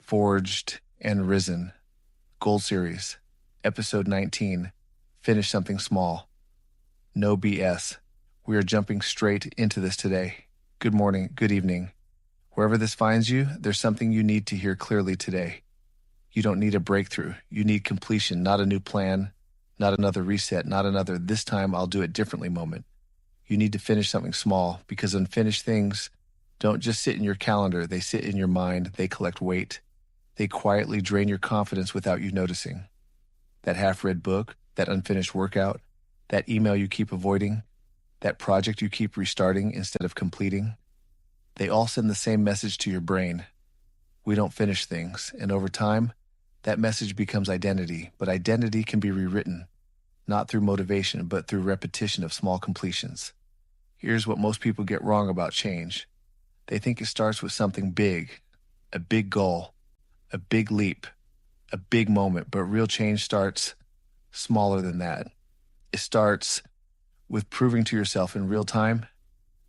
Forged and Risen, Gold Series, Episode 19, Finish Something Small. No BS. We are jumping straight into this today. Good morning, good evening. Wherever this finds you, there's something you need to hear clearly today. You don't need a breakthrough. You need completion, not a new plan, not another reset, not another "this time I'll do it differently" moment. You need to finish something small, because unfinished things don't just sit in your calendar. They sit in your mind. They collect weight. They quietly drain your confidence without you noticing. That half-read book, that unfinished workout, that email you keep avoiding, that project you keep restarting instead of completing, they all send the same message to your brain. We don't finish things, and over time, that message becomes identity. But identity can be rewritten, not through motivation, but through repetition of small completions. Here's what most people get wrong about change. They think it starts with something big, a big goal, a big leap, a big moment, but real change starts smaller than that. It starts with proving to yourself in real time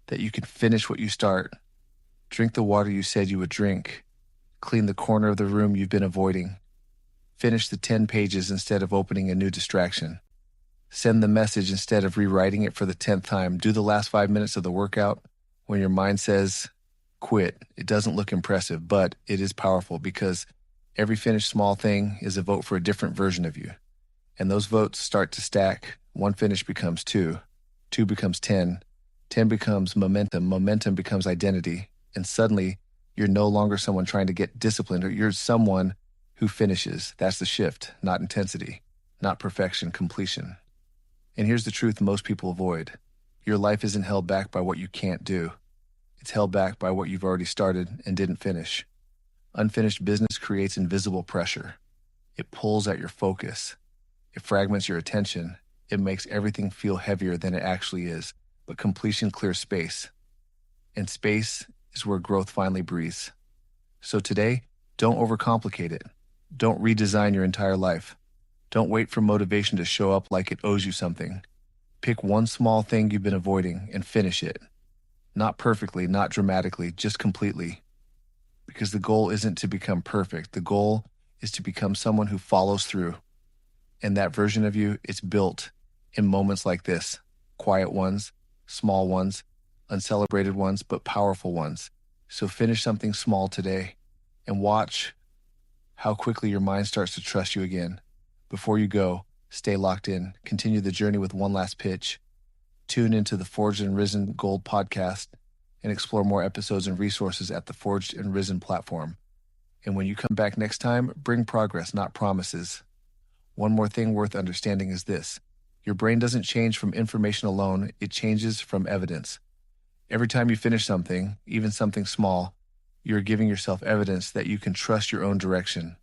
that you can finish what you start. Drink the water you said you would drink. Clean the corner of the room you've been avoiding. Finish the 10 pages instead of opening a new distraction. Send the message instead of rewriting it for the 10th time. Do the last 5 minutes of the workout when your mind says, quit. It doesn't look impressive, but it is powerful, because every finished small thing is a vote for a different version of you. And those votes start to stack. One finish becomes 2. 2 becomes 10. 10 becomes momentum. Momentum becomes identity. And suddenly, you're no longer someone trying to get disciplined, or you're someone who finishes. That's the shift, not intensity, not perfection, completion. And here's the truth most people avoid. Your life isn't held back by what you can't do. It's held back by what you've already started and didn't finish. Unfinished business creates invisible pressure. It pulls at your focus. It fragments your attention. It makes everything feel heavier than it actually is. But completion clears space. And space is where growth finally breathes. So today, don't overcomplicate it. Don't redesign your entire life. Don't wait for motivation to show up like it owes you something. Pick one small thing you've been avoiding and finish it. Not perfectly, not dramatically, just completely. Because the goal isn't to become perfect. The goal is to become someone who follows through. And that version of you is built in moments like this. Quiet ones, small ones, uncelebrated ones, but powerful ones. So finish something small today and watch how quickly your mind starts to trust you again. Before you go, stay locked in. Continue the journey with one last pitch. Tune into the Forged and Risen Gold podcast and explore more episodes and resources at the Forged and Risen platform. And when you come back next time, bring progress, not promises. One more thing worth understanding is this. Your brain doesn't change from information alone. It changes from evidence. Every time you finish something, even something small, you're giving yourself evidence that you can trust your own direction.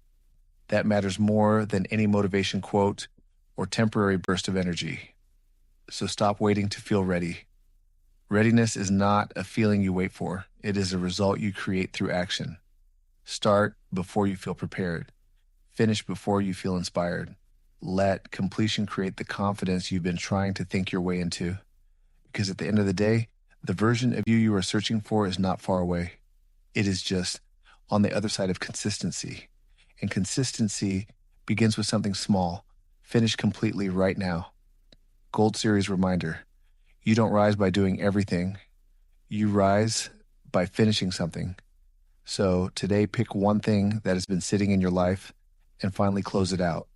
That matters more than any motivation quote or temporary burst of energy. So stop waiting to feel ready. Readiness is not a feeling you wait for. It is a result you create through action. Start before you feel prepared. Finish before you feel inspired. Let completion create the confidence you've been trying to think your way into. Because at the end of the day, the version of you are searching for is not far away. It is just on the other side of consistency. And consistency begins with something small. Finish completely right now. Gold Series reminder. You don't rise by doing everything. You rise by finishing something. So today, pick one thing that has been sitting in your life and finally close it out.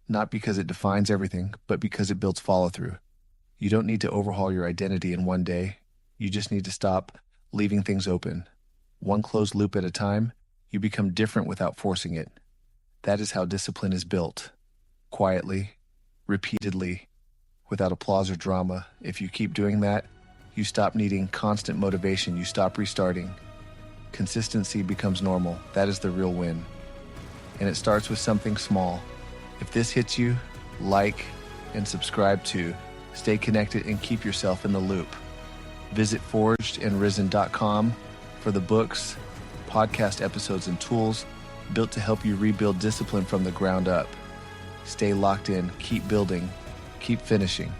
Not because it defines everything, but because it builds follow-through. You don't need to overhaul your identity in one day. You just need to stop leaving things open. One closed loop at a time, you become different without forcing it. That is how discipline is built. Quietly, repeatedly, without applause or drama. If you keep doing that, you stop needing constant motivation. You stop restarting. Consistency becomes normal. That is the real win. And it starts with something small. If this hits you, like and subscribe to. Stay connected and keep yourself in the loop. Visit forgedandrisen.com for the books, podcast episodes, and tools built to help you rebuild discipline from the ground up. Stay locked in, keep building, keep finishing.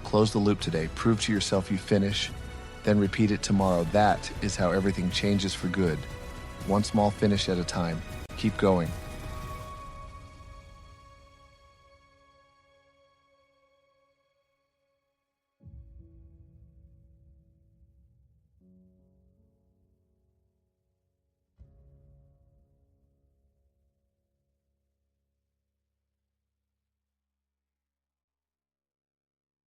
Close the loop today. Prove to yourself you finish, then repeat it tomorrow. That is how everything changes for good. One small finish at a time. keep going.